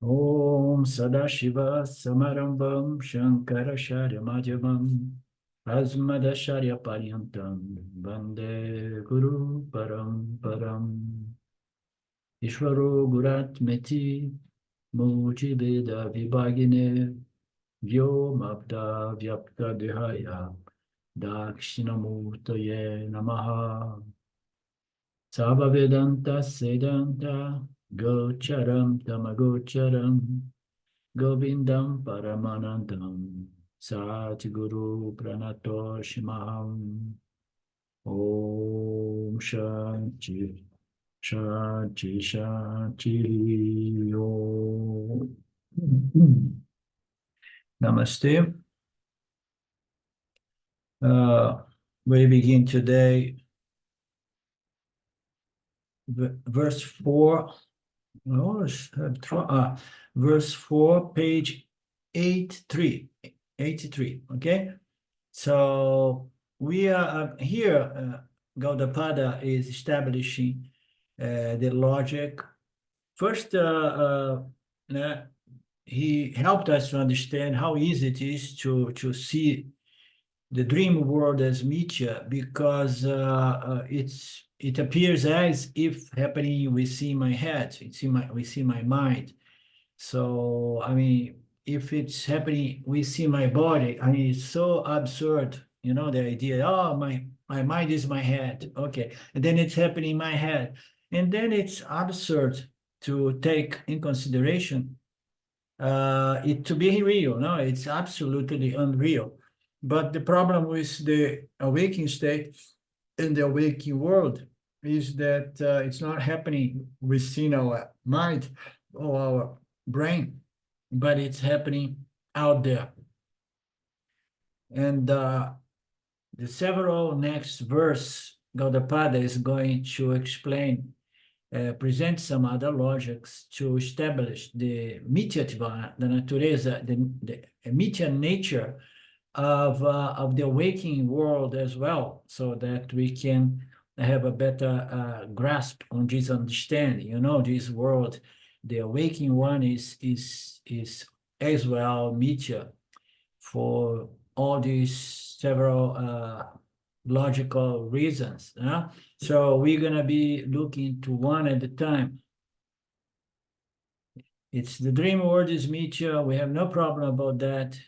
Om Sadashiva Samarambam Shankaracharya Madhyavam Asmadacharya Paryantam Vande Guru Paramparam Ishvaro Guratmeti Mujibeda Vibhagine Vyomabda Vyapta Dehaya Dakshinamurtaye Namaha Sabhavedanta Sedanta Gocharam Tamagocharam Govindam Paramanandam Satguru Pranatoshimaham Om Shanti Shanti Shanti Om Namaste. We begin today verse 4. Oh, verse 4, page 83. Okay, so we are here. Gaudapada is establishing the logic. First, he helped us to understand how easy it is to see the dream world as mithya, because it appears as if happening within my head. We see my mind. So I mean, if it's happening within my body, I mean, it's so absurd. The idea. Oh, my mind is my head. Okay, and then it's happening in my head, and then it's absurd to take in consideration it to be real. No, it's absolutely unreal. But the problem with the awakening state in the waking world is that it's not happening within our mind or our brain, but it's happening out there. And the several next verse, Gaudapada is going to explain, present some other logics to establish the mithyativa, the natureza, the mithya nature of the waking world as well, so that we can have a better grasp on this understanding. This world, the awakening one is as well mithya for all these several logical reasons. So we're going to be looking to one at a time. It's the dream world is mithya. We have no problem about that.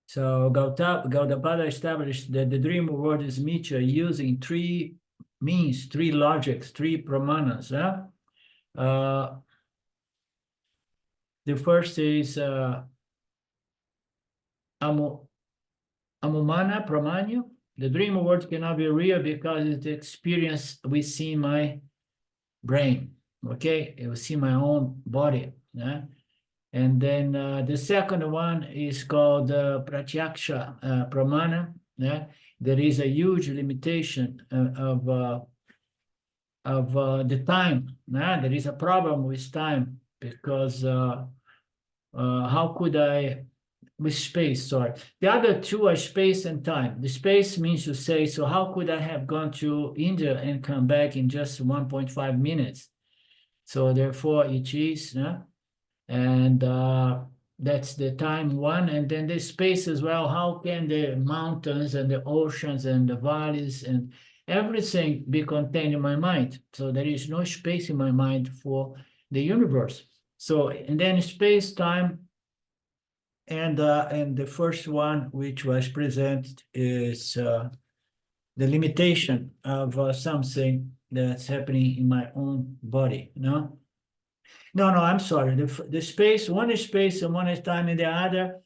So Gaudapada established that the dream world is mithya using three means, three logics, three pramanas. The first is Amumana Pramanya. The dream world cannot be real because it's experienced within my brain. Okay, within my own body. Yeah? And then the second one is called Pratyaksha Pramana. Yeah? There is a huge limitation of the time. Yeah? There is a problem with time, because how could I, with space, sorry. The other two are space and time. The space means to say, so how could I have gone to India and come back in just 1.5 minutes? So therefore it is, and that's the time one. And then the space as well. How can the mountains and the oceans and the valleys and everything be contained in my mind? So there is no space in my mind for the universe. So, and then space, time, and the first one, which was presented, is the limitation of something that's happening in my own body. No, I'm sorry. The space, one is space and one is time, and the other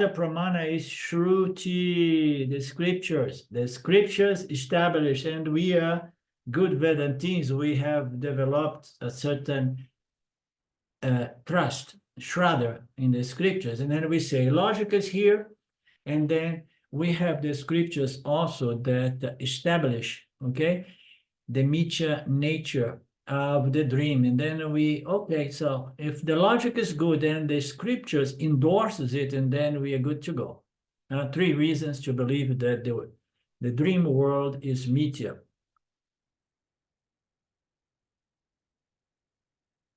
pramana is Shruti, the scriptures. The scriptures establish, and we are good Vedantins. We have developed a certain trust, shraddha, in the scriptures. And then we say logic is here, and then we have the scriptures also that establish, okay, the mithya nature of the dream. And then okay, so if the logic is good, then the scriptures endorses it, and then we are good to go. Three reasons to believe that the dream world is mithya.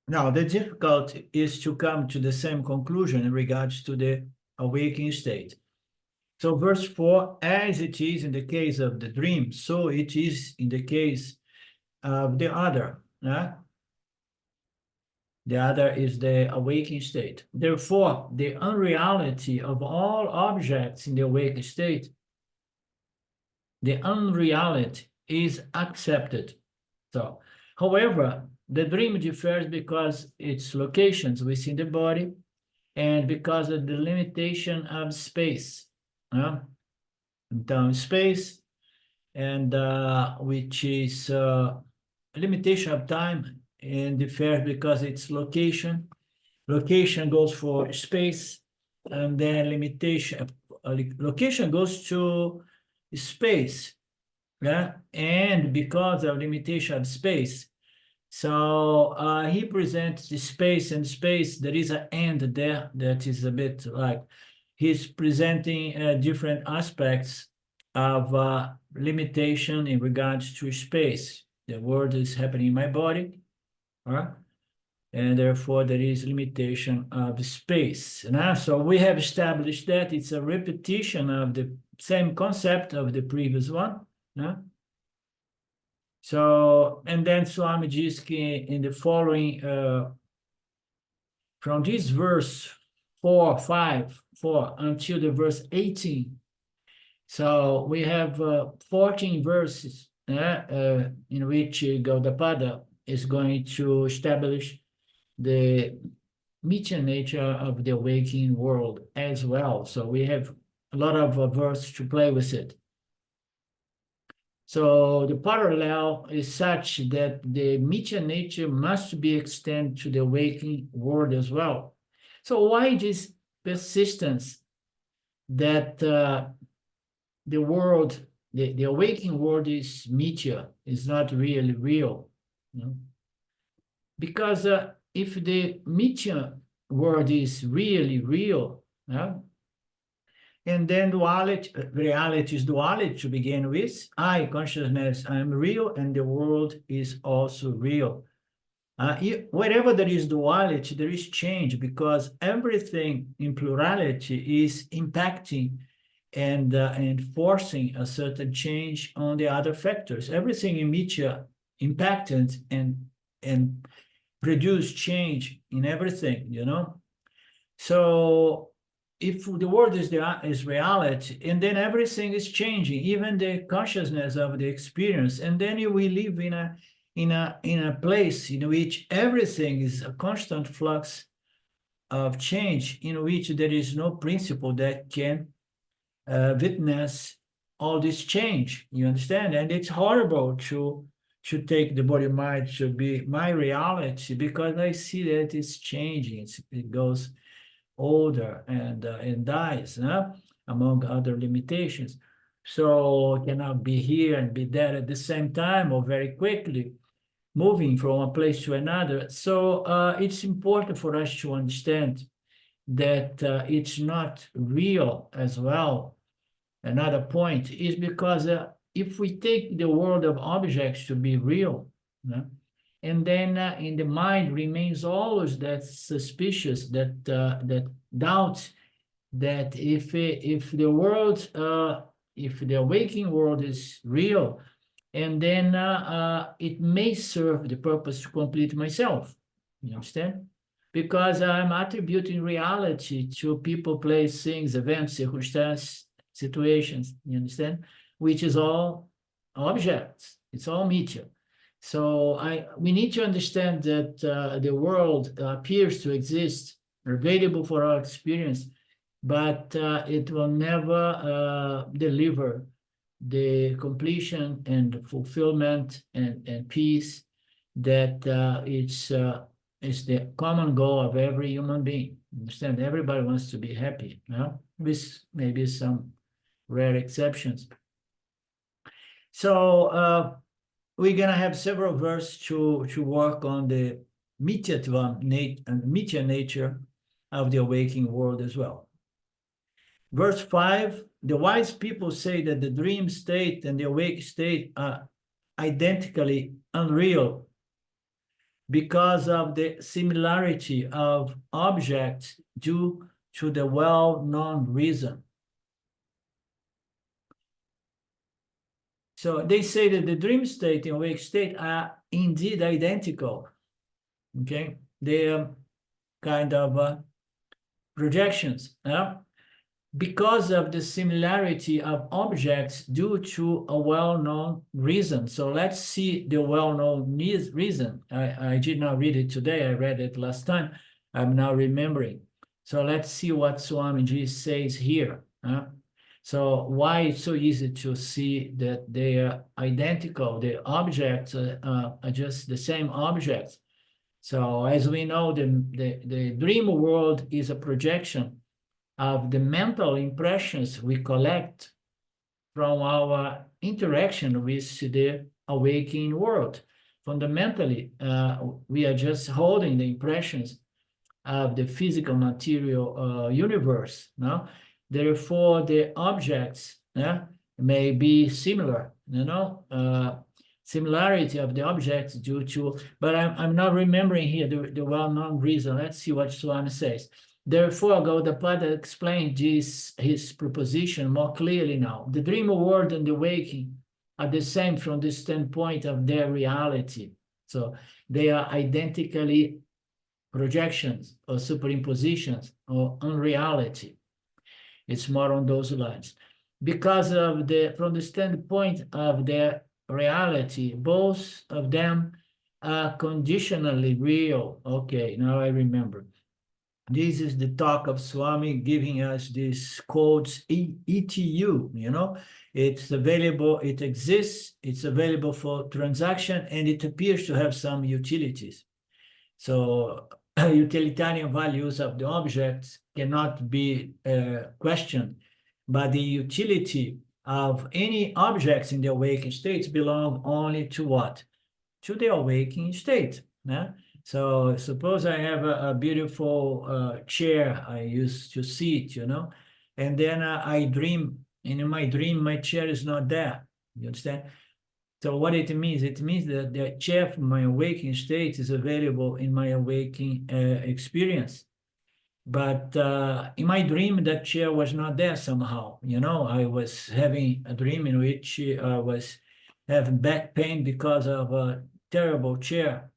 Now, the difficulty is to come to the same conclusion in regards to the awakening state. So verse 4, as it is in the case of the dream, so it is in the case of the other. The other is the awakening state. Therefore, the unreality of all objects in the awakened state, the unreality is accepted. So, however, the dream differs because its locations within the body and because of the limitation of space. Então, space, and which is limitation of time, and differs because its location. Location goes for space, and then limitation. Location goes to space, and because of limitation of space. So he presents the space and space. There is an end there that is a bit like he's presenting different aspects of limitation in regards to space. The world is happening in my body, and therefore there is limitation of space. So we have established that it's a repetition of the same concept of the previous one. So, and then Swamiji in the following, from this verse 4, 5, 4 until the verse 18. So we have 14 verses in which Gaudapada is going to establish the Mithya nature of the waking world as well. So we have a lot of verse to play with it. So the parallel is such that the Mithya nature must be extended to the waking world as well. So why this persistence that the world, the awakening world is Mithya, is not really real? Because if the Mithya world is really real, and then duality, reality is duality to begin with. I, consciousness, I am real, and the world is also real. Wherever there is duality, there is change, because everything in plurality is impacting and forcing a certain change on the other factors. Everything in Mithya impacted and produced change in everything, So if the world is reality, and then everything is changing, even the consciousness of the experience, and then we live in a place in which everything is a constant flux of change, in which there is no principle that can witness all this change. You understand? And it's horrible to take the body mind to be my reality, because I see that it's changing. It goes older and dies, among other limitations. So cannot be here and be there at the same time or very quickly, moving from one place to another. So it's important for us to understand that it's not real as well. Another point is because if we take the world of objects to be real, and then in the mind remains always that suspicious, that doubt that if the world, if the waking world is real, and then it may serve the purpose to complete myself. You understand? Because I'm attributing reality to people, place, things, events, circumstances, situations. You understand? Which is all objects. It's all Mithya. So we need to understand that the world appears to exist, available for our experience, but it will never deliver the completion and fulfillment and peace that is the common goal of every human being. Understand? Everybody wants to be happy, with maybe some rare exceptions. So we're gonna have several verses to work on the Mithya nature of the awakening world as well. Verse 5, the wise people say that the dream state and the awake state are identically unreal. because of the similarity of objects due to the well-known reason. So they say that the dream state and awake state are indeed identical. Okay, they are kind of projections, because of the similarity of objects due to a well-known reason. So let's see the well-known reason. I did not read it today. I read it last time. I'm now remembering. So let's see what Swamiji says here. So why it's so easy to see that they are identical? The objects are just the same objects. So as we know, the dream world is a projection of the mental impressions we collect from our interaction with the awakening world. Fundamentally, we are just holding the impressions of the physical material universe. No? Therefore, the objects may be similar, similarity of the objects due to, but I'm not remembering here the well-known reason. Let's see what Swami says. Therefore, Gaudapada explained his proposition more clearly now. The dream world and the waking are the same from the standpoint of their reality. So they are identically projections or superimpositions or unreality. It's more on those lines. Because of from the standpoint of their reality, both of them are conditionally real. Okay, now I remember. This is the talk of Swami giving us these codes, ETU, it's available, it exists, it's available for transaction, and it appears to have some utilities. So utilitarian values of the objects cannot be questioned, but the utility of any objects in the awakened states belong only to what? To the awakening state. So suppose I have a beautiful chair I used to sit, and then I dream, and in my dream, my chair is not there. You understand? So what it means? It means that the chair from my awakening state is available in my awakening experience. But in my dream, that chair was not there somehow. I was having a dream in which I was having back pain because of a terrible chair.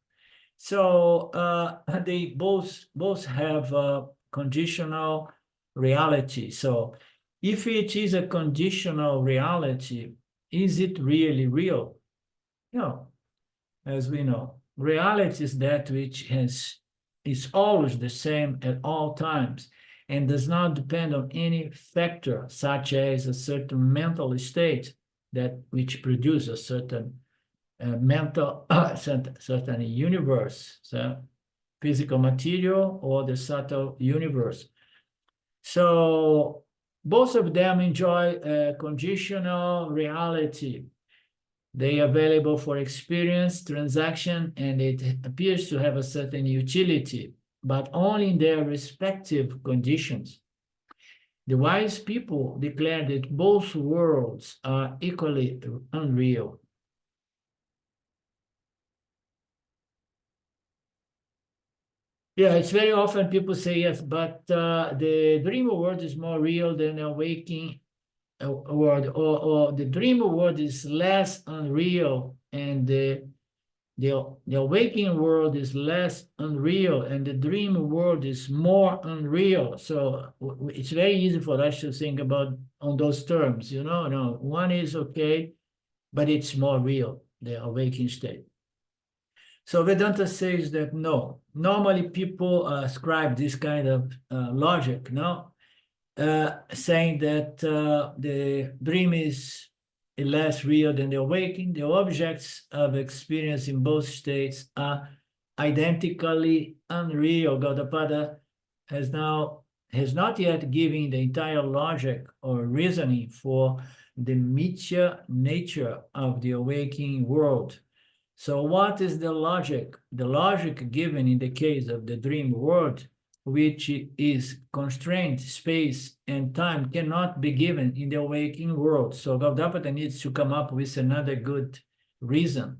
So they both have a conditional reality. So if it is a conditional reality, is it really real? No, as we know, reality is that which is always the same at all times and does not depend on any factor, such as a certain mental state that which produces a certain mental certain universe, so physical material or the subtle universe. So both of them enjoy conditional reality. They are available for experience, transaction, and it appears to have a certain utility, but only in their respective conditions. The wise people declare that both worlds are equally unreal. Yeah, it's very often people say yes, but the dream world is more real than the waking world, or the dream world is less unreal, and the waking world is less unreal, and the dream world is more unreal. So it's very easy for us to think about on those terms, No, one is okay, but it's more real, the awakening state. So Vedanta says that no, normally people ascribe this kind of logic, saying that the dream is less real than the awakening. The objects of experience in both states are identically unreal. Gaudapada has not yet given the entire logic or reasoning for the mithya nature of the awakening world. So what is the logic? The logic given in the case of the dream world, which is constrained space and time, cannot be given in the awakening world. So Gaudapada needs to come up with another good reason.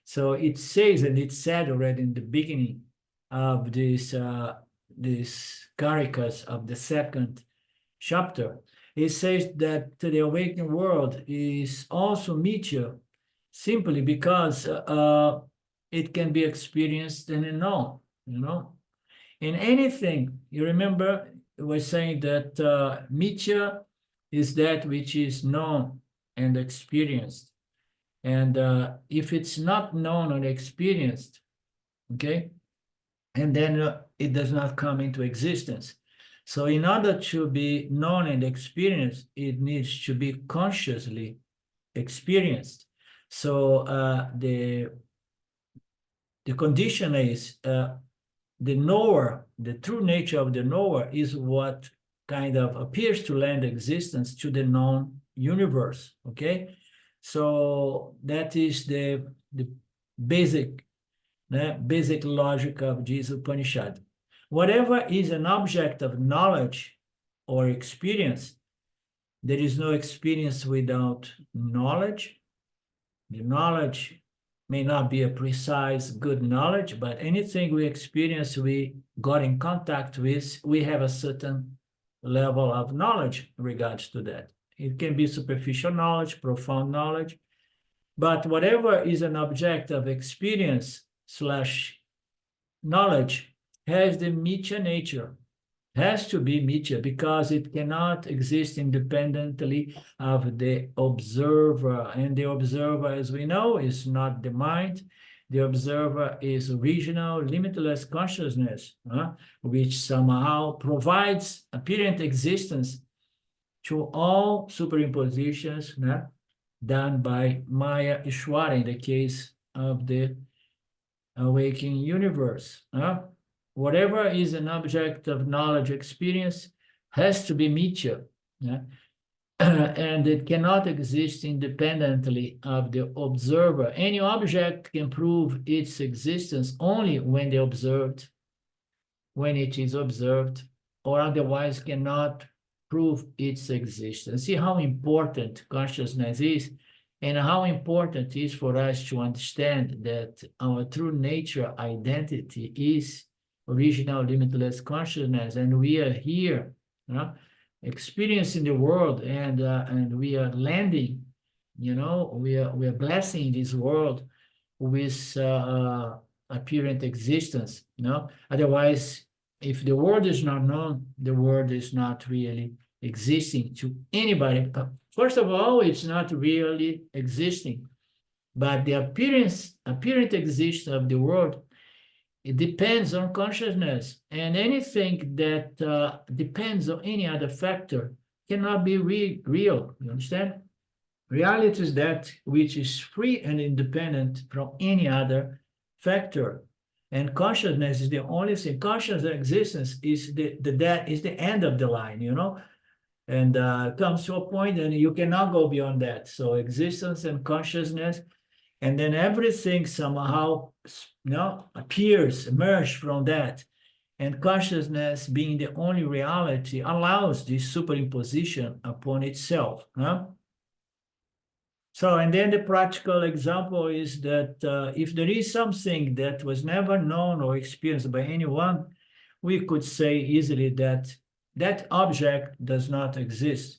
So it says, and it said already in the beginning of this Karikas of the second chapter, it says that the awakened world is also Mithya, simply because it can be experienced and known, In anything, you remember, it was saying that Mithya is that which is known and experienced. And if it's not known or experienced, okay, and then it does not come into existence. So in order to be known and experienced, it needs to be consciously experienced. So the condition is the knower, the true nature of the knower is what kind of appears to lend existence to the known universe, okay? So that is the basic logic of Jesus Upanishad. Whatever is an object of knowledge or experience, there is no experience without knowledge. The knowledge may not be a precise, good knowledge, but anything we experience, we got in contact with, we have a certain level of knowledge in regards to that. It can be superficial knowledge, profound knowledge, but whatever is an object of experience / knowledge has the Mithya nature, has to be Mithya, because it cannot exist independently of the observer. And the observer, as we know, is not the mind. The observer is original, limitless consciousness, which somehow provides apparent existence to all superimpositions done by Maya Ishwara in the case of the awakening universe. Whatever is an object of knowledge experience has to be Mithya, and it cannot exist independently of the observer. Any object can prove its existence only when it is observed, or otherwise cannot prove its existence. See how important consciousness is, and how important it is for us to understand that our true nature identity is original limitless consciousness, and we are here experiencing the world, and we are landing, we are blessing this world with apparent existence. Otherwise, if the world is not known, the world is not really existing to anybody. First of all, it's not really existing, but the apparent existence of the world, it depends on consciousness, and anything that depends on any other factor cannot be real. You understand? Reality is that which is free and independent from any other factor, and consciousness is the only thing. Conscious existence is the end of the line, and comes to a point, and you cannot go beyond that. So existence and consciousness. And then everything somehow appears, emerge from that. And consciousness, being the only reality, allows this superimposition upon itself. So, and then the practical example is that if there is something that was never known or experienced by anyone, we could say easily that that object does not exist.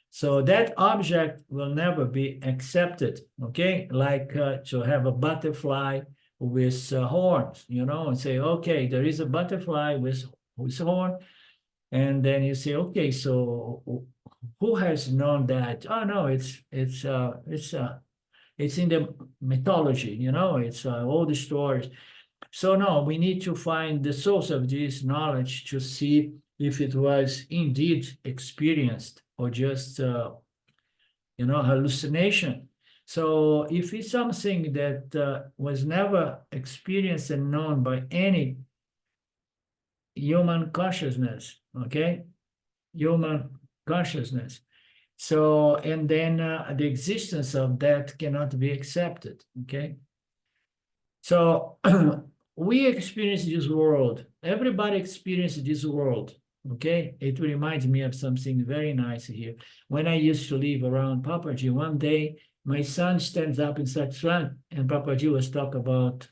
So that object will never be accepted, okay? Like to have a butterfly with horns, and say, okay, there is a butterfly with horn, and then you say, okay, so who has known that? Oh no, it's in the mythology, it's all the stories. So no, we need to find the source of this knowledge to see if it was indeed experienced or just hallucination. So if it's something that was never experienced and known by any human consciousness, okay, human consciousness, so and then the existence of that cannot be accepted, okay. So we experience this world, everybody experiences this world. Okay, it reminds me of something very nice here. When I used to live around Papaji, one day My son stands up in such front, and Papaji was talking about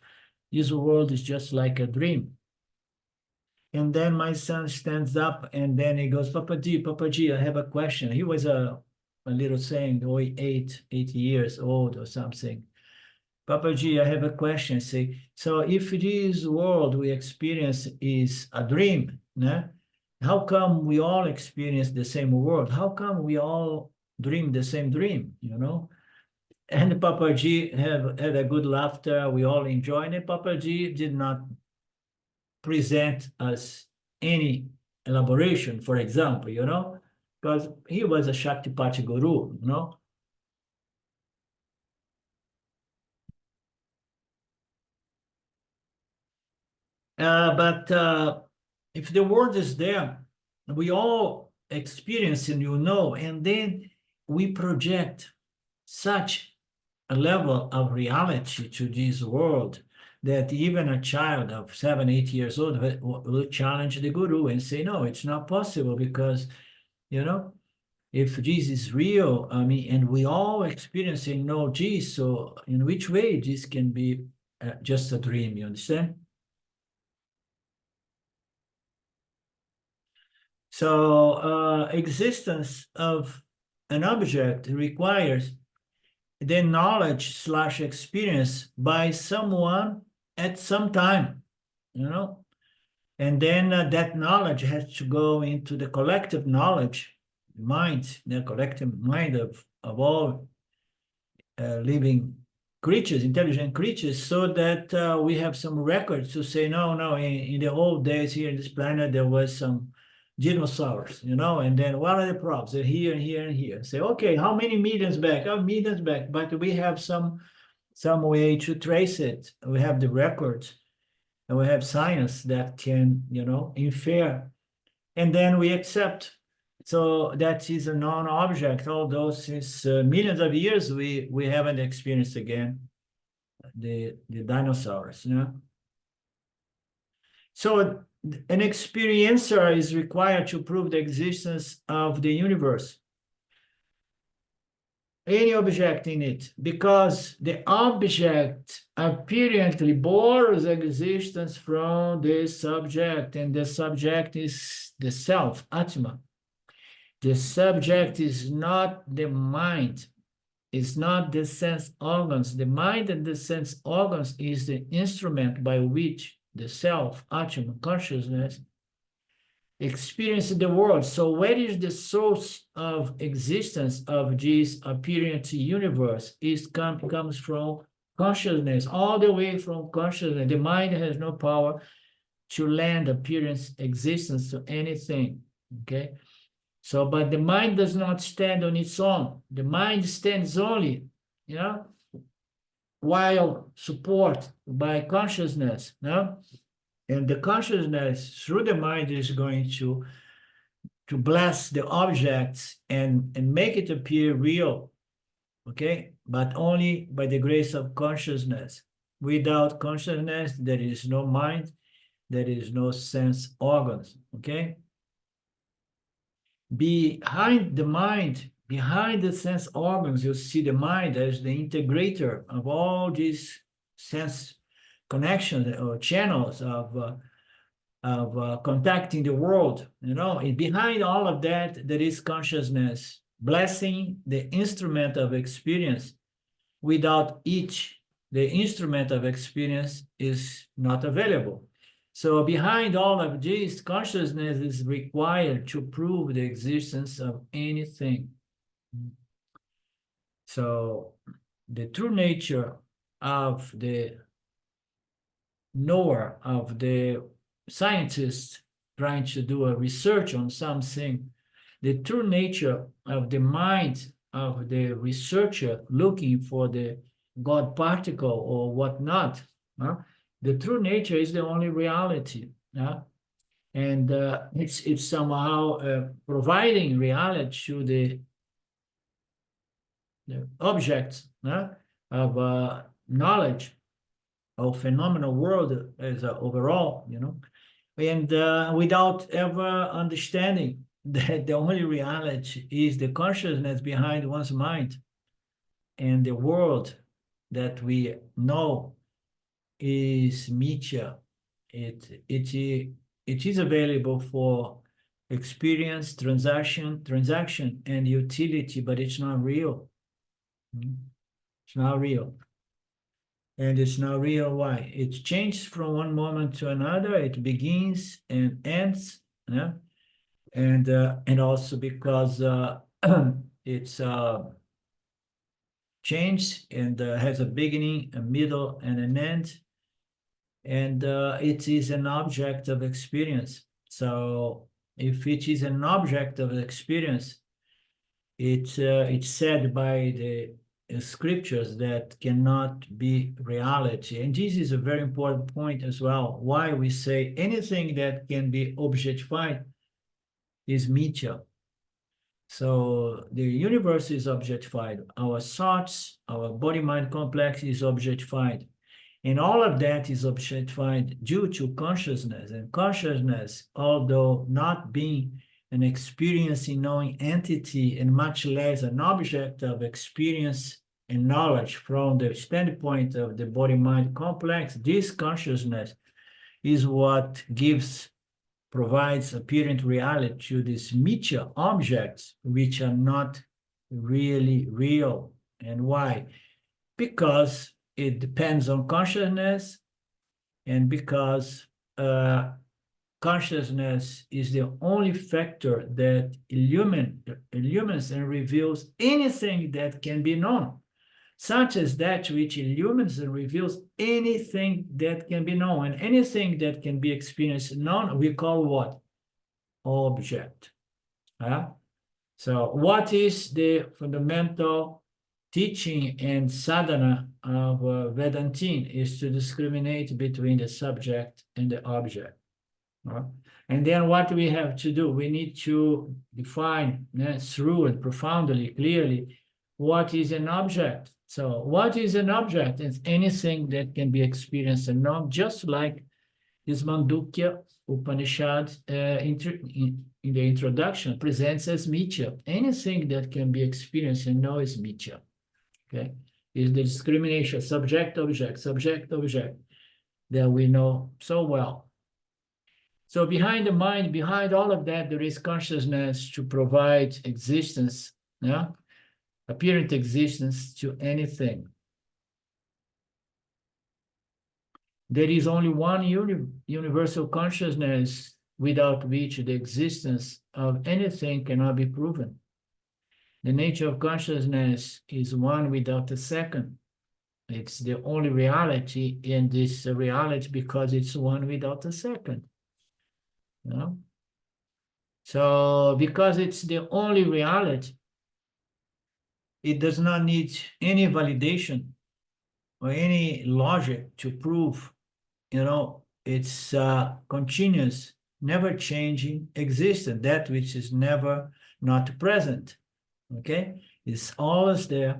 this world is just like a dream. And then my son stands up and then he goes, Papaji, I have a question. He was a little saying, oh, 8 years old or something. Papaji, I have a question. Say, so if this world we experience is a dream, né? How come we all experience the same world? How come we all dream the same dream, you know? And Papaji had a good laughter. We all enjoyed it. Papaji did not present us any elaboration, for example, you know, because he was a Shaktipati guru, you know. But if the word is there, we all experience and you know, and then we project such a level of reality to this world that even a child of 7, 8 years old will challenge the guru and say, no, it's not possible because, you know, if this is real, I mean, and we all experiencing no this, so in which way this can be just a dream, you understand? So existence of an object requires the knowledge slash experience by someone at some time, you know, and then that knowledge has to go into the collective knowledge, mind, the collective mind of all living creatures, intelligent creatures, so that we have some records to say, no, in the old days here in this planet, there was some dinosaurs, you know, and then what are the props? They're here and here and here. Say, okay, how many millions back? Oh, millions back, but we have some way to trace it. We have the records and we have science that can, you know, infer, and then we accept. So that is a non-object, although since millions of years we haven't experienced again the dinosaurs, you know. So an experiencer is required to prove the existence of the universe, any object in it, because the object apparently borrows existence from the subject, and the subject is the self, Atma. The subject is not the mind, it's not the sense organs. The mind and the sense organs is the instrument by which the self, Atma, consciousness, experiences the world. So where is the source of existence of this apparent universe? Comes from consciousness, all the way from consciousness. The mind has no power to lend appearance existence to anything, okay? So, but the mind does not stand on its own. The mind stands only, you know, while support by consciousness, no? And the consciousness through the mind is going to bless the objects and make it appear real, okay? But only by the grace of consciousness. Without consciousness, there is no mind, there is no sense organs, okay? Behind the mind, behind the sense organs, you see the mind as the integrator of all these sense connections or channels of contacting the world, you know. And behind all of that, there is consciousness, blessing the instrument of experience. Without each, the instrument of experience is not available. So behind all of this, consciousness is required to prove the existence of anything. So the true nature of the knower, of the scientist trying to do a research on something, the true nature of the mind of the researcher looking for the God particle or whatnot, the true nature is the only reality. And it's somehow providing reality to the objects of knowledge of phenomenal world as overall, you know, and without ever understanding that the only reality is the consciousness behind one's mind. and the world that we know is Mithya. It is available for experience, transaction, and utility, but it's not real. It's not real. And it's not real. Why? It changes from one moment to another. It begins and ends. Yeah? And also because it's changed and has a beginning, a middle, and an end. And it is an object of experience. So if it is an object of experience, it's said by the scriptures that cannot be reality. And this is a very important point as well. Why we say anything that can be objectified is Mithya. So the universe is objectified. Our thoughts, our body-mind complex is objectified. And all of that is objectified due to consciousness. And consciousness, although not being an experiencing knowing entity and much less an object of experience and knowledge from the standpoint of the body-mind complex, this consciousness is what provides apparent reality to these Mithya objects, which are not really real. And why? Because it depends on consciousness, and because consciousness is the only factor that illumines and reveals anything that can be known, such as that which illumines and reveals anything that can be known. And anything that can be experienced known, we call what? Object. So what is the fundamental teaching and sadhana of Vedantin is to discriminate between the subject and the object. And then what we have to do, we need to define through and profoundly, clearly, what is an object. So what is an object? It's anything that can be experienced and known, just like this Mandukya Upanishad in the introduction presents as Mithya. Anything that can be experienced and known is Mithya. Okay, is the discrimination subject-object that we know so well. So behind the mind, behind all of that, there is consciousness to provide existence, apparent existence to anything. There is only one universal consciousness without which the existence of anything cannot be proven. The nature of consciousness is one without a second. It's the only reality, and this reality because it's one without a second. So because it's the only reality, it does not need any validation or any logic to prove, it's continuous, never changing existence, that which is never not present. Okay, it's always there,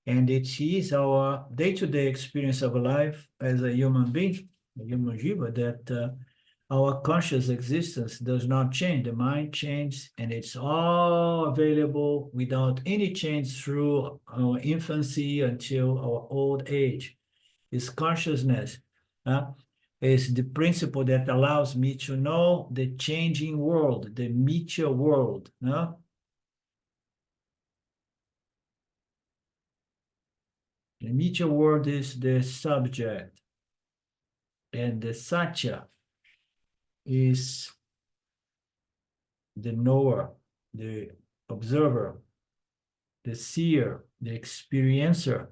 and it is our day-to-day experience of life as a human being, a human jiva, that our conscious existence does not change. The mind changes, and it's all available without any change through our infancy until our old age. It's consciousness. Is the principle that allows me to know the changing world, the Mithya world. The Mithya world is the subject, and the Satya is the knower, the observer, the seer, the experiencer,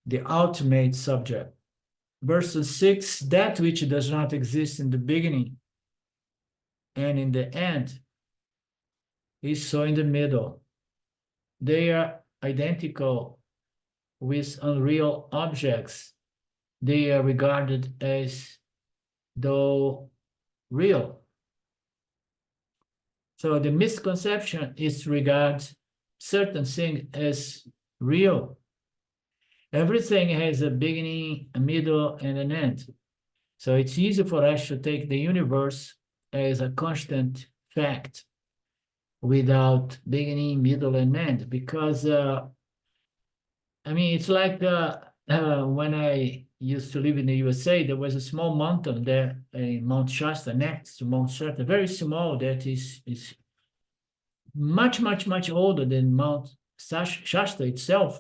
the ultimate subject. Verse 6, that which does not exist in the beginning and in the end is so in the middle. They are identical with unreal objects. They are regarded as though real. So the misconception is to regard certain things as real. Everything has a beginning, a middle, and an end. So it's easy for us to take the universe as a constant fact without beginning, middle, and end, because I mean, it's like when I used to live in the USA, there was a small mountain there in Mount Shasta, next to Mount Shasta, very small, that is much, much, much older than Mount Shasta itself,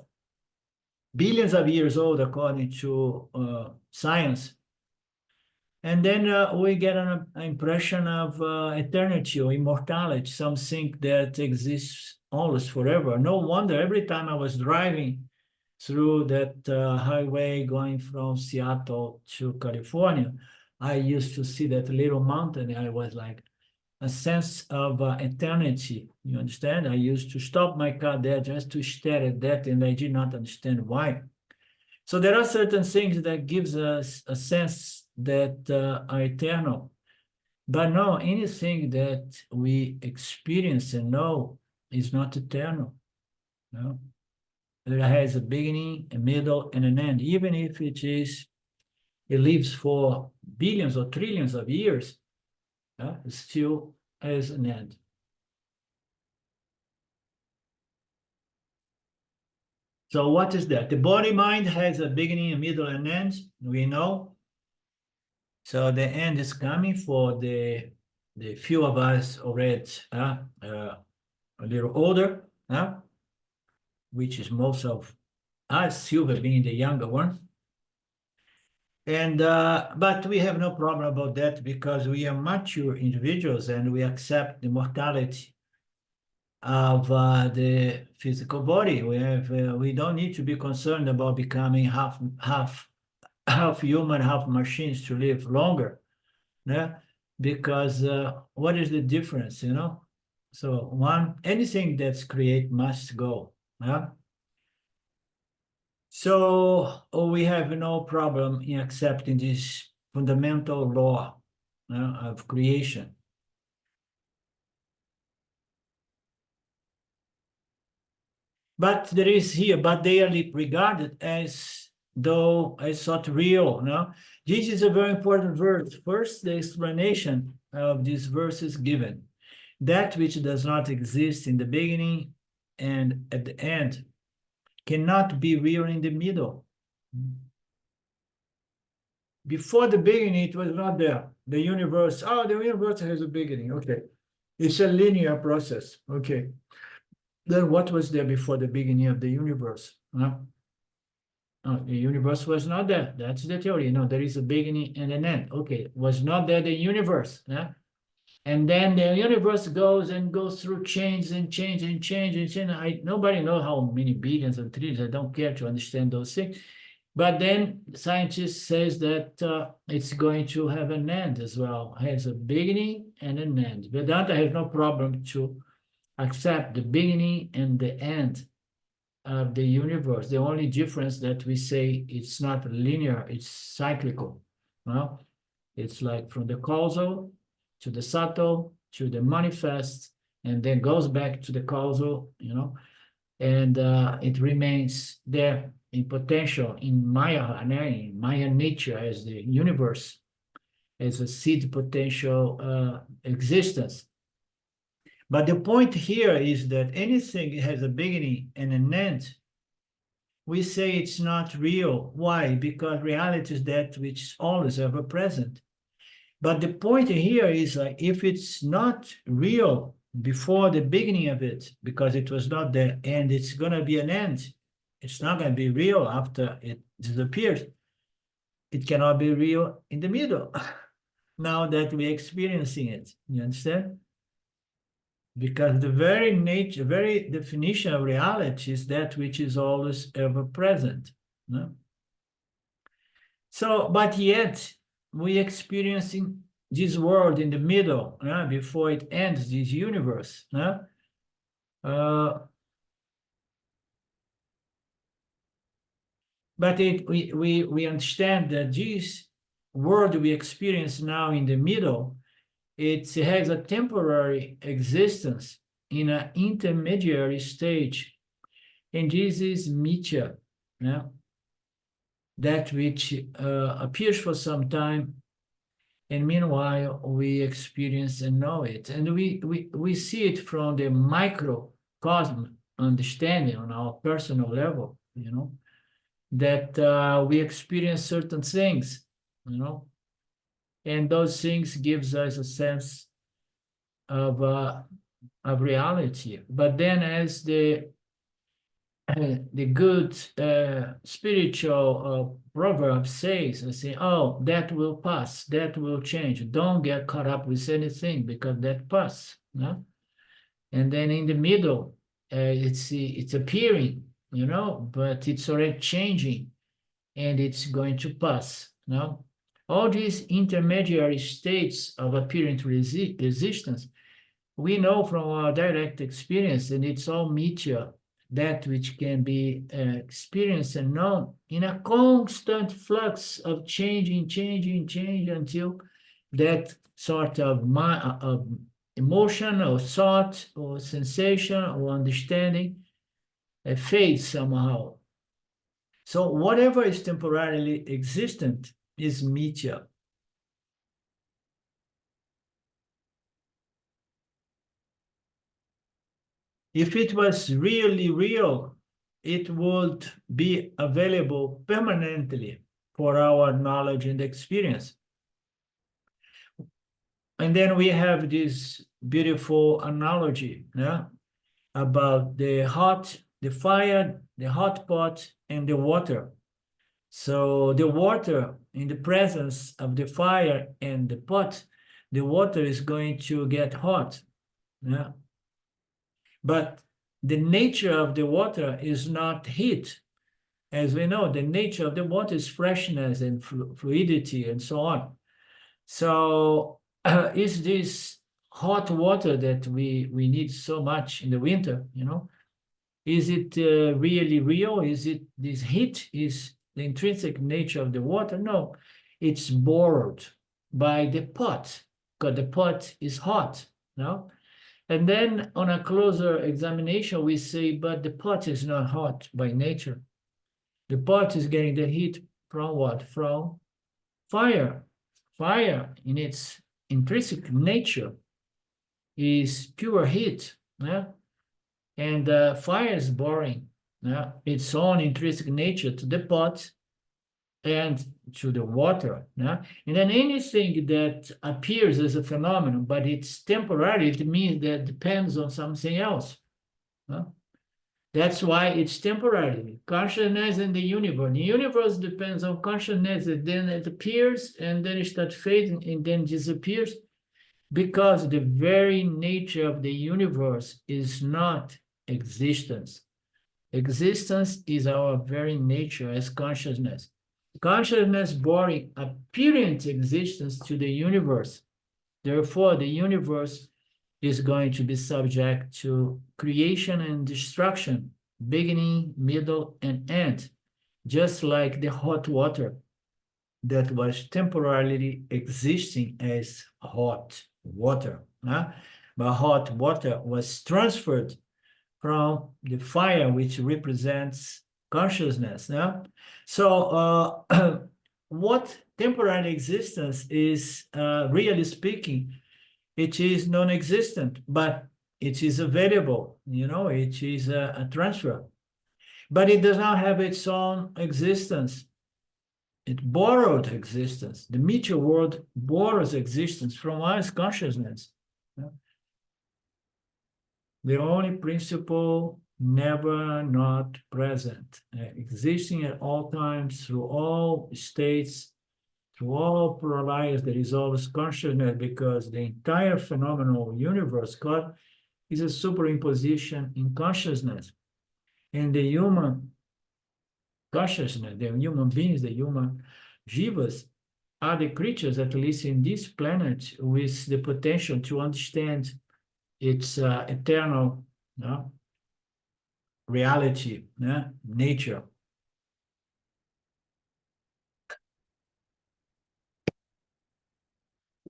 billions of years old, according to science. And then we get an impression of eternity or immortality, something that exists always forever. No wonder every time I was driving through that highway going from Seattle to California, I used to see that little mountain. I was like, a sense of eternity. You understand? I used to stop my car there just to stare at that, and I did not understand why. So there are certain things that gives us a sense that are eternal. But no, anything that we experience and know is not eternal. No? It has a beginning, a middle, and an end. Even if it lives for billions or trillions of years, it still has an end. So what is that? The body mind has a beginning, a middle, and end, we know. So the end is coming for the few of us already a little older, which is most of us, Silver being the younger one. And but we have no problem about that because we are mature individuals and we accept the mortality of the physical body. We don't need to be concerned about becoming half human, half machines to live longer. Yeah, because what is the difference, you know? So anything that's created must go. Yeah. So we have no problem in accepting this fundamental law of creation. But there is here, but they are regarded as though as not real. No, this is a very important verse. First, the explanation of this verse is given. That which does not exist in the beginning and at the end cannot be real in the middle. Before the beginning, it was not there. The universe has a beginning. Okay. It's a linear process. Okay. Then what was there before the beginning of the universe? The universe was not there. That's the theory. No, there is a beginning and an end. Okay, was not there the universe. And then the universe goes through change and change and change and change. Nobody knows how many billions and trillions. I don't care to understand those things. But then scientists says that it's going to have an end as well. It has a beginning and an end. Vedanta has no problem to accept the beginning and the end of the universe. The only difference that we say it's not linear, it's cyclical. Well, it's like from the causal to the subtle to the manifest, and then goes back to the causal, and it remains there in potential in Maya nature as the universe, as a seed potential existence. But the point here is that anything has a beginning and an end. We say it's not real. Why? Because reality is that which is always ever present. But the point here is like, if it's not real before the beginning of it, because it was not there, and it's going to be an end, it's not going to be real after it disappears. It cannot be real in the middle, now that we're experiencing it. You understand? Because the very nature, very definition of reality is that which is always ever present. No? So, but yet we experiencing this world in the middle before it ends, this universe. But we understand that this world we experience now in the middle, it has a temporary existence in an intermediary stage. And this is mithya, that which appears for some time, and meanwhile we experience and know it. And we see it from the microcosm understanding on our personal level. that we experience certain things, and those things gives us a sense of reality. But then as the good spiritual proverb says, I say, oh, that will pass, that will change. Don't get caught up with anything because that pass. No? And then in the middle, it's appearing, but it's already changing and it's going to pass. No? All these intermediary states of apparent resistance, we know from our direct experience, and it's all meteor, that which can be experienced and known in a constant flux of changing until that sort of emotion or thought or sensation or understanding fades somehow. So whatever is temporarily existent is meteor. If it was really real, it would be available permanently for our knowledge and experience. And then we have this beautiful analogy about the fire, the hot pot, and the water. So the water, in the presence of the fire and the pot, the water is going to get hot. Yeah. But the nature of the water is not heat. As we know, the nature of the water is freshness and fluidity and so on. So is this hot water that we need so much in the winter, is it really real? Is it this heat is the intrinsic nature of the water? No, it's borrowed by the pot because the pot is hot, no? And then on a closer examination, we say, but the pot is not hot by nature. The pot is getting the heat from what? From fire. Fire in its intrinsic nature is pure heat. Yeah? And fire is borrowing its own intrinsic nature to the pot and to the water. And then anything that appears as a phenomenon, but it's temporary, it means that it depends on something else. That's why it's temporary. Consciousness and the universe. The universe depends on consciousness, and then it appears, and then it starts fading, and then disappears, because the very nature of the universe is not existence. Existence is our very nature as consciousness. Consciousness bring apparent existence to the universe. Therefore, the universe is going to be subject to creation and destruction, beginning, middle, and end, just like the hot water that was temporarily existing as hot water. But hot water was transferred from the fire, which represents consciousness. So what temporary existence is, really speaking, it is non-existent, but it is available, it is a transfer. But it does not have its own existence. It borrowed existence. The meteor world borrows existence from us consciousness. The only principle never not present, existing at all times, through all states, through all lives, there is always consciousness, because the entire phenomenal universe, God, is a superimposition in consciousness. And the human consciousness, the human beings, the human jivas, are the creatures, at least in this planet, with the potential to understand its eternal reality, nature.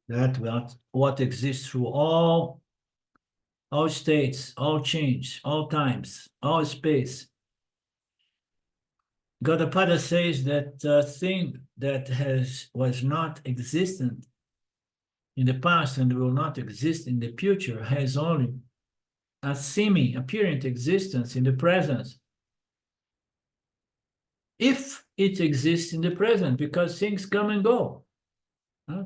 That what exists through all states, all change, all times, all space. Gaudapada says that thing that was not existent in the past and will not exist in the future has only a seeming, apparent existence in the present. if it exists in the present, because things come and go. Huh?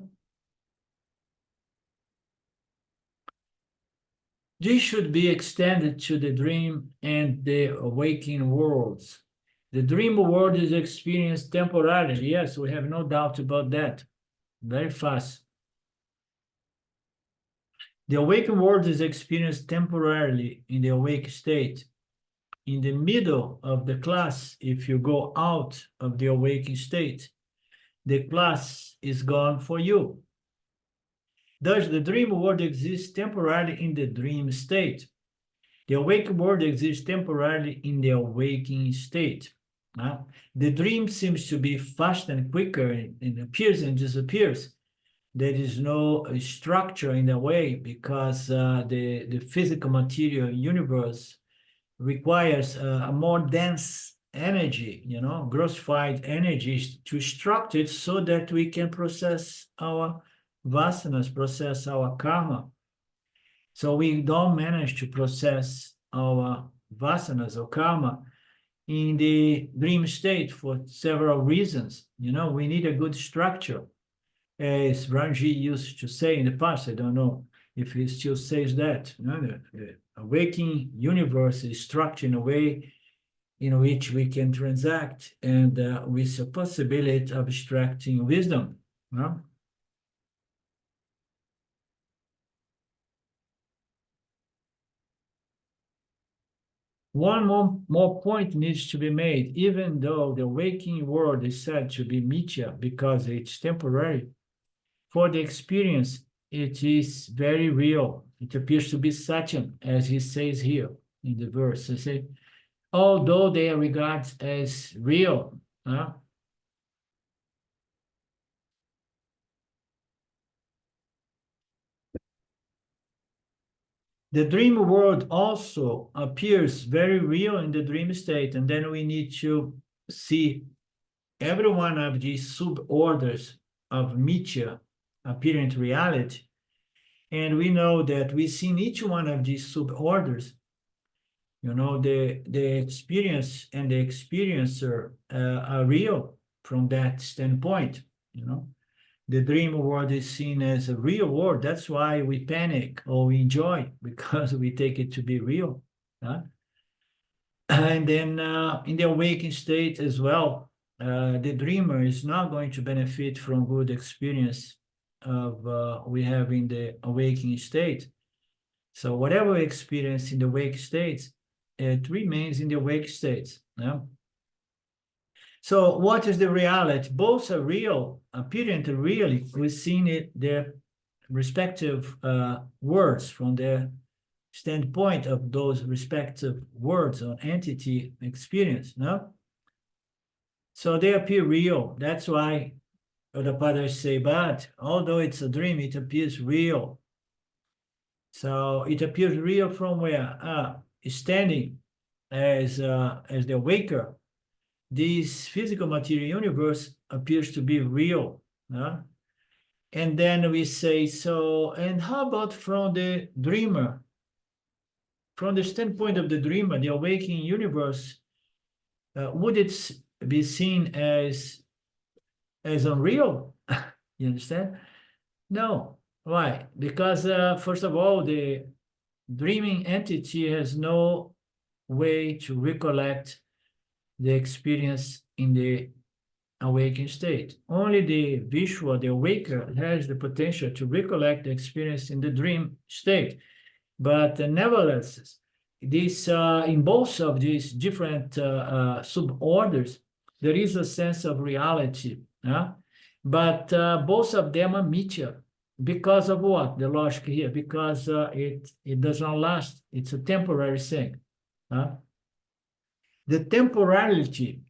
This should be extended to the dream and the waking worlds. The dream world is experienced temporarily. Yes, we have no doubt about that. Very fast. The awakened world is experienced temporarily in the awake state. In the middle of the class, if you go out of the awakened state, the class is gone for you. Thus, the dream world exists temporarily in the dream state. The awake world exists temporarily in the awaking state. The dream seems to be fast and quicker and appears and disappears. There is no structure in a way because the physical material universe requires a more dense energy, grossified energies to structure it so that we can process our vasanas, process our karma. So we don't manage to process our vasanas or karma in the dream state for several reasons. We need a good structure. As Ranji used to say in the past, I don't know if he still says that. The waking universe is structured in a way in which we can transact and with a possibility of extracting wisdom. One more point needs to be made. Even though the waking world is said to be mithya because it's temporary, for the experience, it is very real. It appears to be Satyam, as he says here in the verse. He says, although they are regarded as real, the dream world also appears very real in the dream state, and then we need to see every one of these suborders of mithya appearing to reality. And we know that within each one of these suborders, the experience and the experiencer are real from that standpoint. The dream world is seen as a real world. That's why we panic or we enjoy, because we take it to be real. And then in the awakened state as well, the dreamer is not going to benefit from good experience of we have in the awakening state. So whatever we experience in the awake states, it remains in the awake states. So what is the reality? Both are real, apparent really. We've seen it, their respective words from the standpoint of those respective words or entity experience, no? So they appear real. That's why the Padres say, but although it's a dream, it appears real. So it appears real from where? Standing as the waker, this physical material universe appears to be real. And then we say, so, and how about from the dreamer? From the standpoint of the dreamer, the awakening universe, would it be seen as unreal? You understand? No. Why? Because first of all, the dreaming entity has no way to recollect the experience in the awakened state. Only the visual, the awaker, has the potential to recollect the experience in the dream state. But nevertheless, this in both of these different suborders, there is a sense of reality. But both of them are mithya. Because of what? The logic here. Because it does not last. It's a temporary thing. The temporality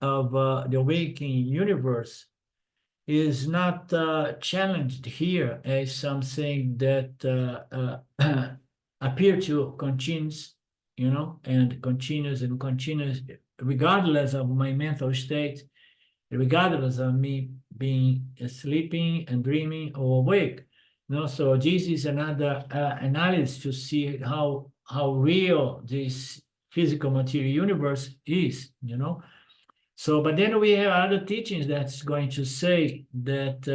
of the waking universe is not challenged here as something that appear to continues, and continues and continues, regardless of my mental state, regardless of me being sleeping and dreaming or awake. So this is another analysis to see how real this physical material universe is, So, but then we have other teachings that's going to say that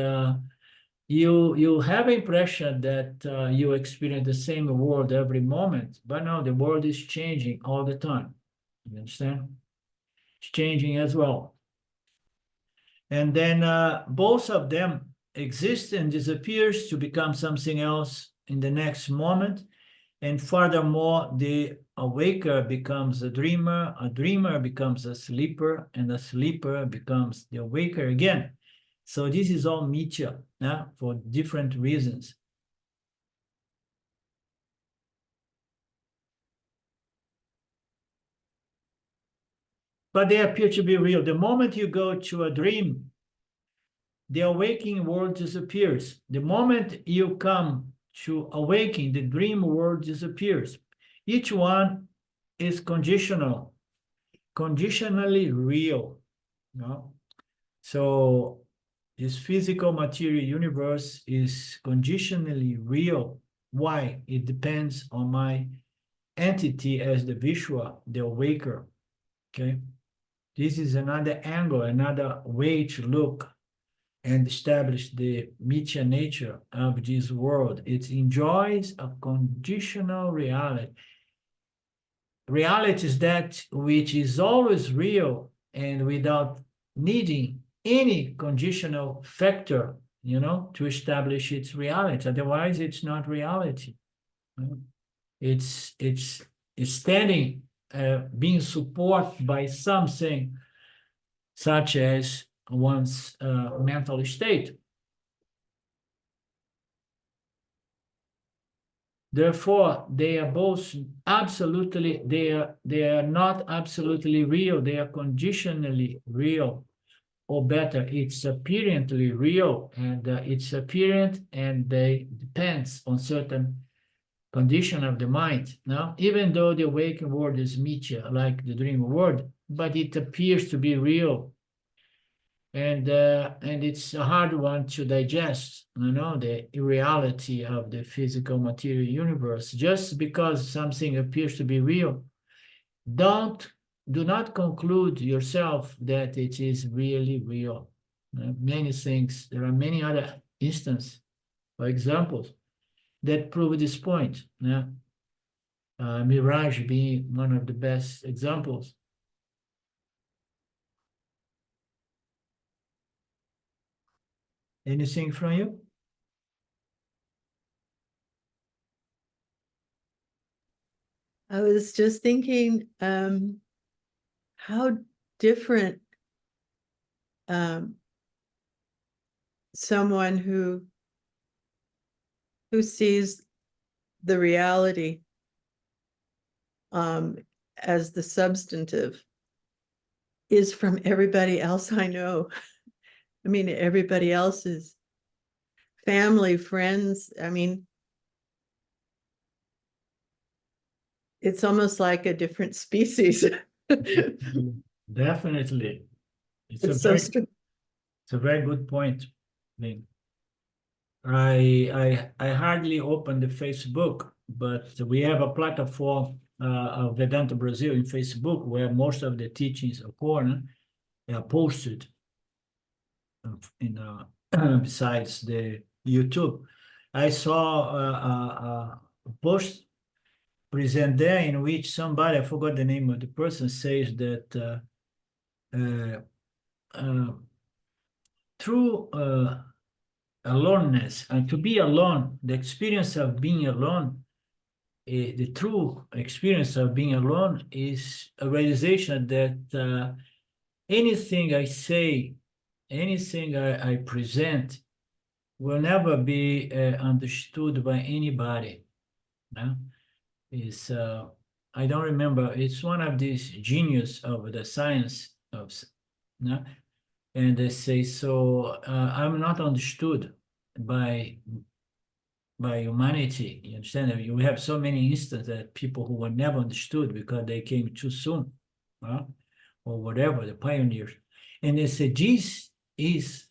you have impression that you experience the same world every moment, but no, the world is changing all the time. You understand? It's changing as well. And then both of them exist and disappears to become something else in the next moment. And furthermore, the awaker becomes a dreamer becomes a sleeper, and a sleeper becomes the awaker again. So this is all mithya, for different reasons. But they appear to be real. The moment you go to a dream, the awakening world disappears. The moment you come to awaken, the dream world disappears. Each one is conditional, conditionally real. So this physical material universe is conditionally real. Why? It depends on my entity as the Vishwa, the awaker. Okay. This is another angle, another way to look and establish the mithya nature of this world. It enjoys a conditional reality. Reality is that which is always real and without needing any conditional factor, to establish its reality. Otherwise, it's not reality. It's standing, being supported by something such as one's mental state. Therefore, they are both absolutely, they are not absolutely real, they are conditionally real, or better, it's apparently real, and it's apparent, and they depends on certain condition of the mind. Now, even though the waking world is mithya, like the dream world, but it appears to be real, and it's a hard one to digest, the irreality of the physical material universe. Just because something appears to be real, do not conclude yourself that it is really real. Many things, there are many other instances or examples that prove this point. Mirage being one of the best examples. Anything from you? I was just thinking how different someone who sees the reality as the substantive is from everybody else I know. I mean, everybody else is family, friends. I mean, it's almost like a different species. Definitely. It's a very good point. I hardly open the Facebook, but we have a platform of Vedanta Brazil in Facebook where most of the teachings of Korn are posted in besides the YouTube. I saw a post present there in which somebody, I forgot the name of the person, says that through aloneness and to be alone, the experience of being alone, the true experience of being alone is a realization that anything I say, anything I present will never be understood by anybody. Is I don't remember. It's one of these genius of the science of, and they say, so I'm not understood by humanity. You understand? You have so many instances that people who were never understood because they came too soon, or whatever, the pioneers. And they say this is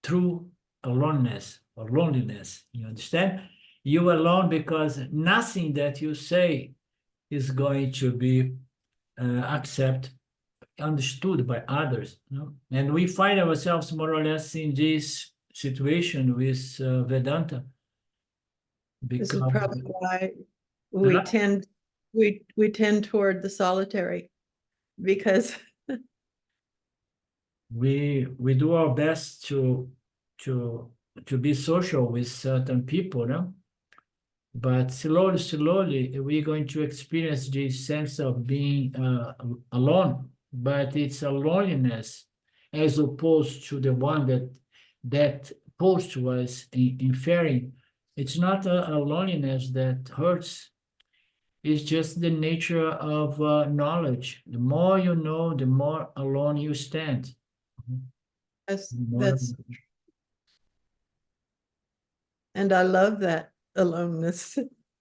true aloneness or loneliness. You understand? You alone because nothing that you say is going to be understood by others. And we find ourselves more or less in this situation with Vedanta. This is Because probably why we Huh? tend toward the solitary, because we do our best to be social with certain people, no? But slowly, we're going to experience this sense of being alone. But it's a loneliness as opposed to the one that Post was inferring. It's not a loneliness that hurts. It's just the nature of knowledge. The more you know, the more alone you stand. that's, and I love that aloneness.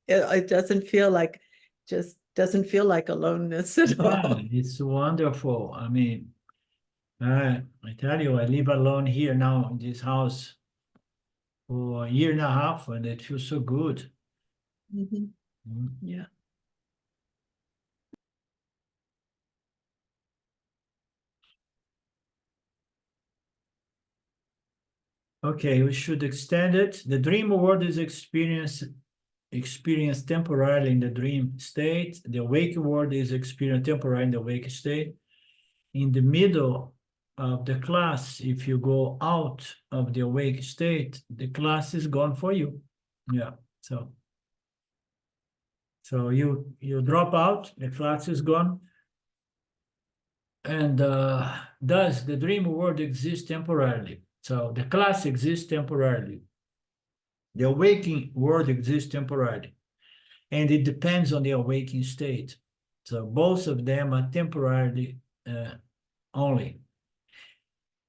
It doesn't feel like, just doesn't feel like aloneness at Yeah, all. it's wonderful. I mean, I tell you, I live alone here now in this house for a year and a half, and it feels so good. Mhm. Mm. Yeah. Okay, we should extend it. The dream world is experienced temporarily in the dream state. The waking world is experienced temporarily in the wake state. In the middle of the class, if you go out of the awake state, the class is gone for you. Yeah, so you drop out, the class is gone. And does the dream world exist temporarily? So the class exists temporarily. The awakening world exists temporarily. And it depends on the awakening state. So both of them are temporarily only.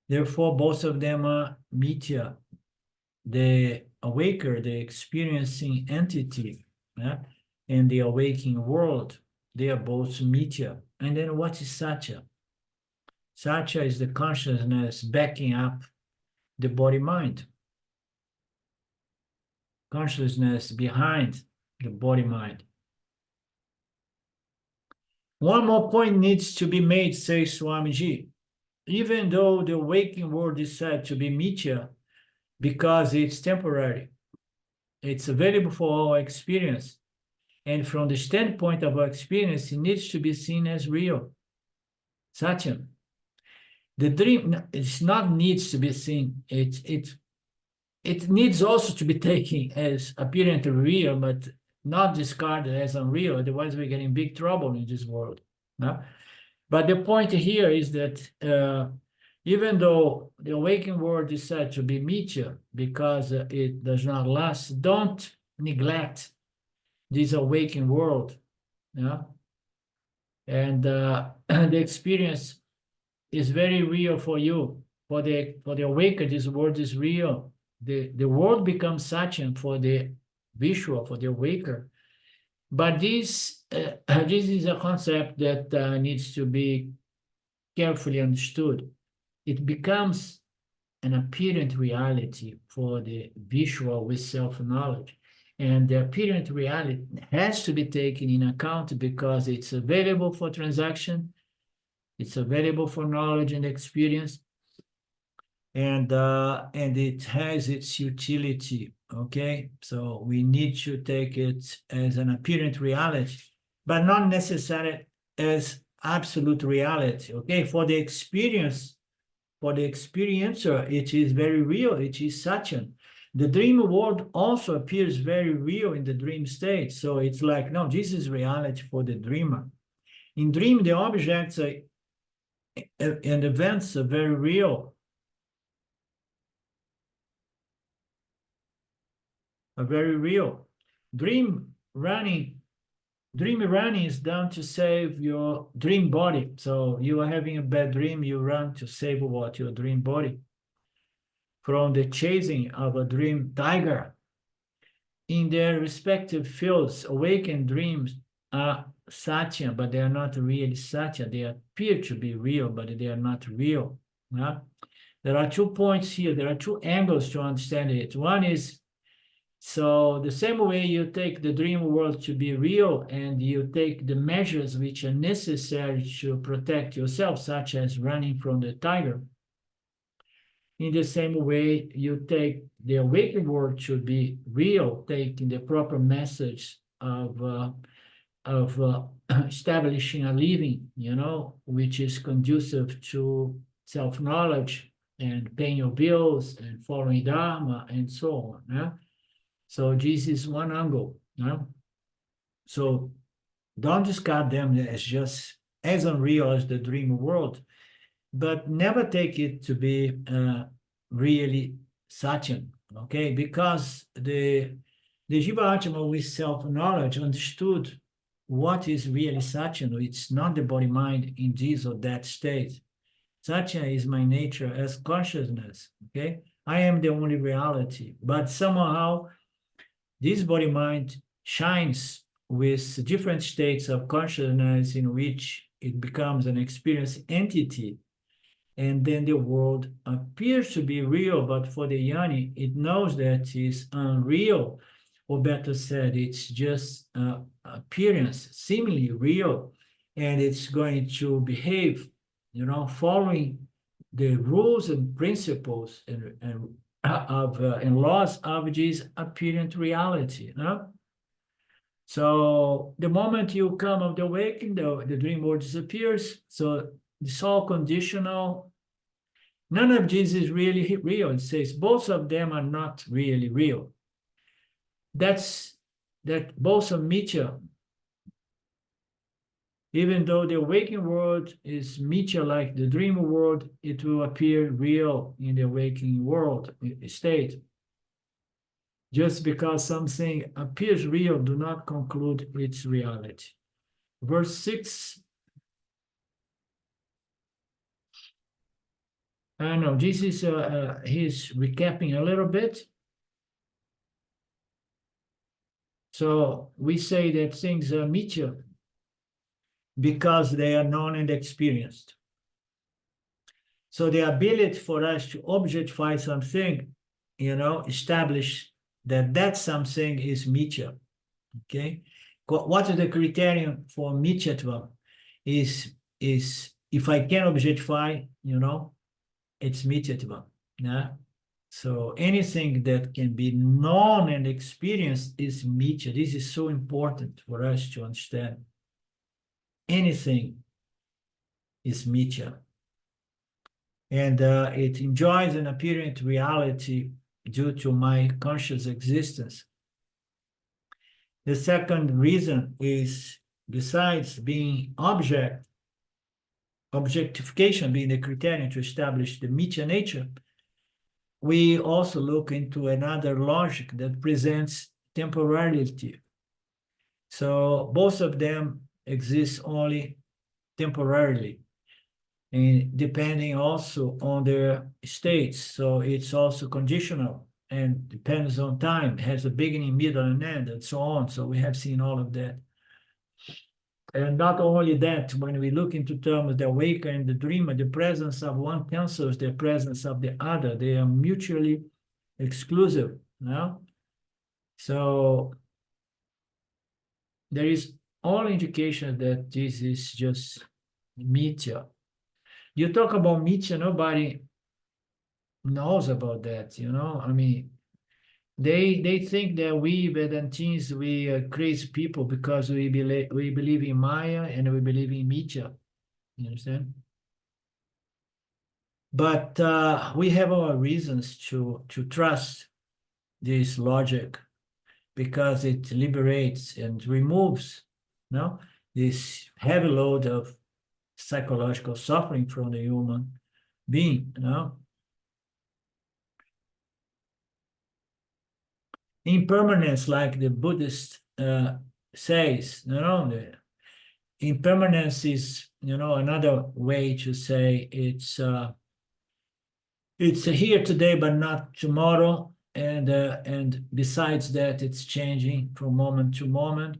Therefore, both of them are mithya. The awaker, the experiencing entity, and the awakening world, they are both mithya. And then what is satya? Satya is the consciousness backing up the body-mind. Consciousness behind the body-mind. One more point needs to be made, says Swamiji. Even though the waking world is said to be mithya, because it's temporary, it's available for our experience. And from the standpoint of our experience, it needs to be seen as real. Satyam. The dream, it's not needs to be seen. It needs also to be taken as apparently real, but not discarded as unreal. Otherwise, we get in big trouble in this world. No? But the point here is that even though the awakened world is said to be mithya because it does not last, don't neglect this awakened world. Yeah? And the experience is very real for you. For the awakened, this world is real. The world becomes Satyam for the visual, for the awaker. But this this is a concept that needs to be carefully understood. It becomes an apparent reality for the visual with self-knowledge. And the apparent reality has to be taken in account because it's available for transaction, it's available for knowledge and experience, and it has its utility. Okay, so we need to take it as an apparent reality, but not necessarily as absolute reality. Okay, for the experience, for the experiencer, it is very real. It is Satyam. The dream world also appears very real in the dream state. So it's like, no, this is reality for the dreamer. In dream, the objects and events are very real. Are very real. Dream running is done to save your dream body. So you are having a bad dream, you run to save what? Your dream body from the chasing of a dream tiger. In their respective fields, awakened dreams are satya, but they are not really satya. They appear to be real, but they are not real. Yeah? There are 2 points here. There are 2 angles to understand it. One is So the same way you take the dream world to be real and you take the measures which are necessary to protect yourself, such as running from the tiger, in the same way you take the awakened world to be real, taking the proper message of establishing a living, which is conducive to self-knowledge and paying your bills and following Dharma and so on. Yeah? So this is one angle. Yeah? So don't discard them as just as unreal as the dream world, but never take it to be really Satyan, okay? Because the Jiva Atma with self-knowledge understood what is really Satyan. It's not the body-mind in this or that state. Satya is my nature as consciousness, okay? I am the only reality, but somehow this body-mind shines with different states of consciousness in which it becomes an experience entity, and then the world appears to be real, but for the Yanni, it knows that it's unreal, or better said, it's just appearance, seemingly real, and it's going to behave, following the rules and principles and laws of this apparent reality. So the moment you come of the waking, the dream world disappears. So it's all conditional. None of this is really real. It says both of them are not really real. That both are mithya. Even though the waking world is mithya like the dream world, it will appear real in the waking world state. Just because something appears real, do not conclude its reality. Verse 6. I know this is he's recapping a little bit. So we say that things are mithya because they are known and experienced. So the ability for us to objectify something, establish that something is mithya. Okay, what is the criterion for mithyatva? Is if I can objectify, it's mithyatva. Yeah. So anything that can be known and experienced is mithya. This is so important for us to understand. Anything is mithya. And it enjoys an apparent reality due to my conscious existence. The second reason is, besides being objectification being the criterion to establish the mithya nature, we also look into another logic that presents temporality. So both of them exist only temporarily, and depending also on their states. So it's also conditional and depends on time, it has a beginning, middle, and end, and so on. So we have seen all of that. And not only that, when we look into terms the awaker and the dreamer, the presence of one cancels the presence of the other. They are mutually exclusive. So there is all indication that this is just mithya. You talk about mithya, nobody knows about that, I mean, they think that we Vedantins, we are crazy people because we believe in Maya and we believe in mithya. You understand? But we have our reasons to trust this logic because it liberates and removes, this heavy load of psychological suffering from the human being. Impermanence, like the Buddhist says, the impermanence is, another way to say it's here today but not tomorrow, and besides that, it's changing from moment to moment.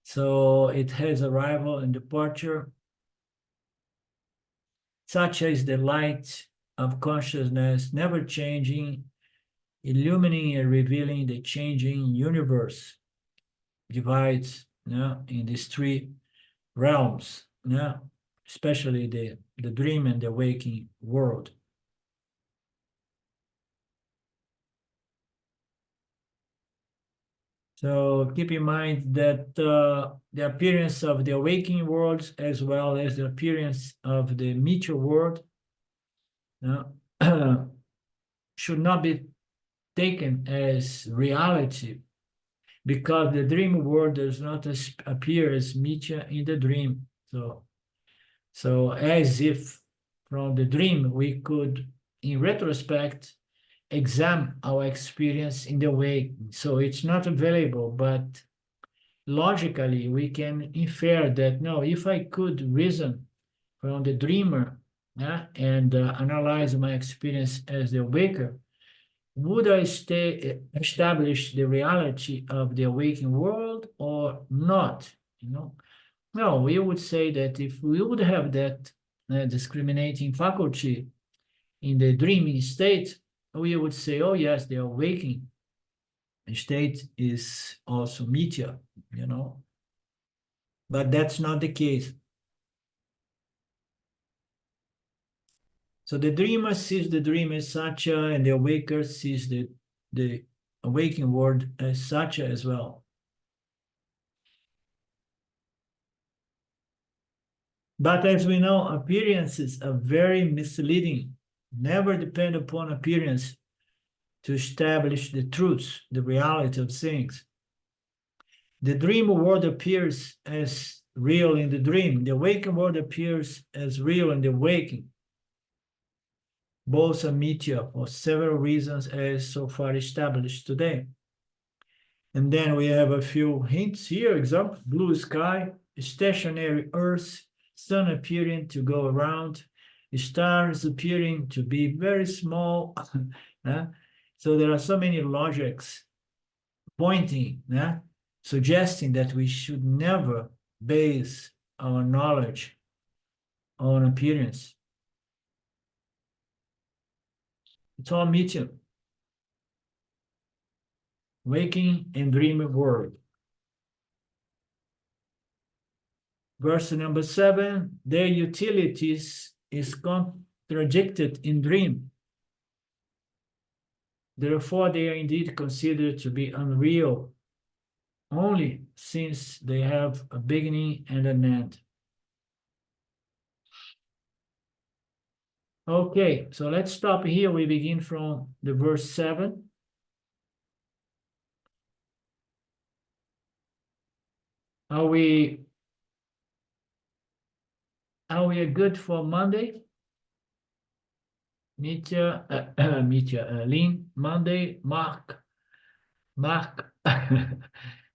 So it has arrival and departure. Such as the light of consciousness, never changing, illumining and revealing the changing universe, divides in these three realms, especially the dream and the waking world. So keep in mind that the appearance of the waking world as well as the appearance of the meteor world should not be taken as reality, because the dream world does not appear as meteor in the dream. So as if from the dream we could, in retrospect, examine our experience in the way. So it's not available, but logically we can infer that, no, if I could reason from the dreamer and analyze my experience as the waker, would I establish the reality of the waking world or not? No, we would say that if we would have that discriminating faculty in the dreaming state, we would say, oh yes, the awakening state is also meteor, but that's not the case. So the dreamer sees the dream as such, and the awaker sees the awakening world as such as well. But as we know, appearances are very misleading. Never depend upon appearance to establish the truth, the reality of things. The dream world appears as real in the dream. The waking world appears as real in the waking. Both are meteor for several reasons as so far established today. And then we have a few hints here. Example, blue sky, stationary earth, sun appearing to go around, stars appearing to be very small. So there are so many logics pointing, suggesting that we should never base our knowledge on appearance. It's all meteor. Waking and dream world. Verse number 7, their utilities is contradicted in dream. Therefore, they are indeed considered to be unreal, only since they have a beginning and an end. Okay, so let's stop here. We begin from the verse 7. Are we good for Monday? Mitya, Lynn, Monday, Mark.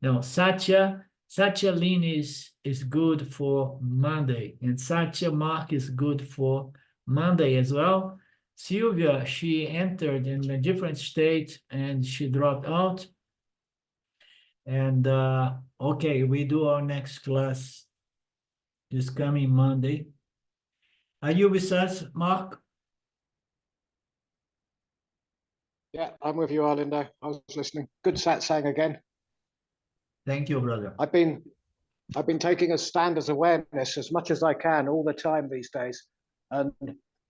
No, Satya, Lynn is good for Monday, and Satya Mark is good for Monday as well. Sylvia, she entered in a different state and she dropped out. And okay, we do our next class this coming Monday. Are you with us, Mark? Yeah, I'm with you, Arlindo. I was listening. Good satsang again. Thank you, brother. I've been taking a stand as awareness as much as I can all the time these days. And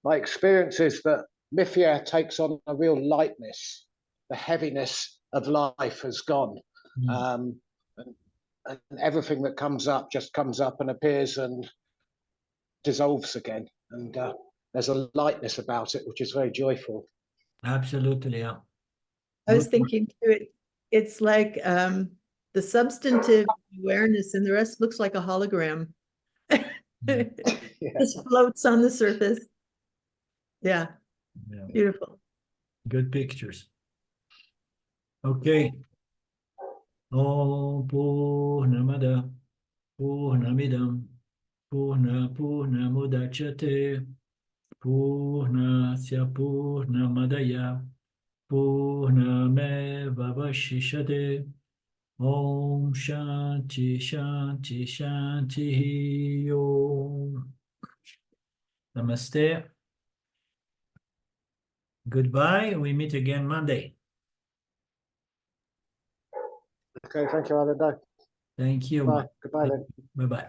my experience is that Mithya takes on a real lightness. The heaviness of life has gone. And everything that comes up just comes up and appears and dissolves again. And there's a lightness about it, which is very joyful. Absolutely, yeah. I was thinking too, it's like the substantive awareness and the rest looks like a hologram. Just floats on the surface. Yeah, beautiful. Good pictures. Okay. Om Purnamada Purnamidam Purnamudachyate Purnasya Purnamadaya Purnamevavashishate. Om Shanti Shanti Shanti Om. Namaste. Goodbye. We meet again Monday. Okay, thank you, Arlindo. Thank you. Bye. Goodbye then. Bye-bye.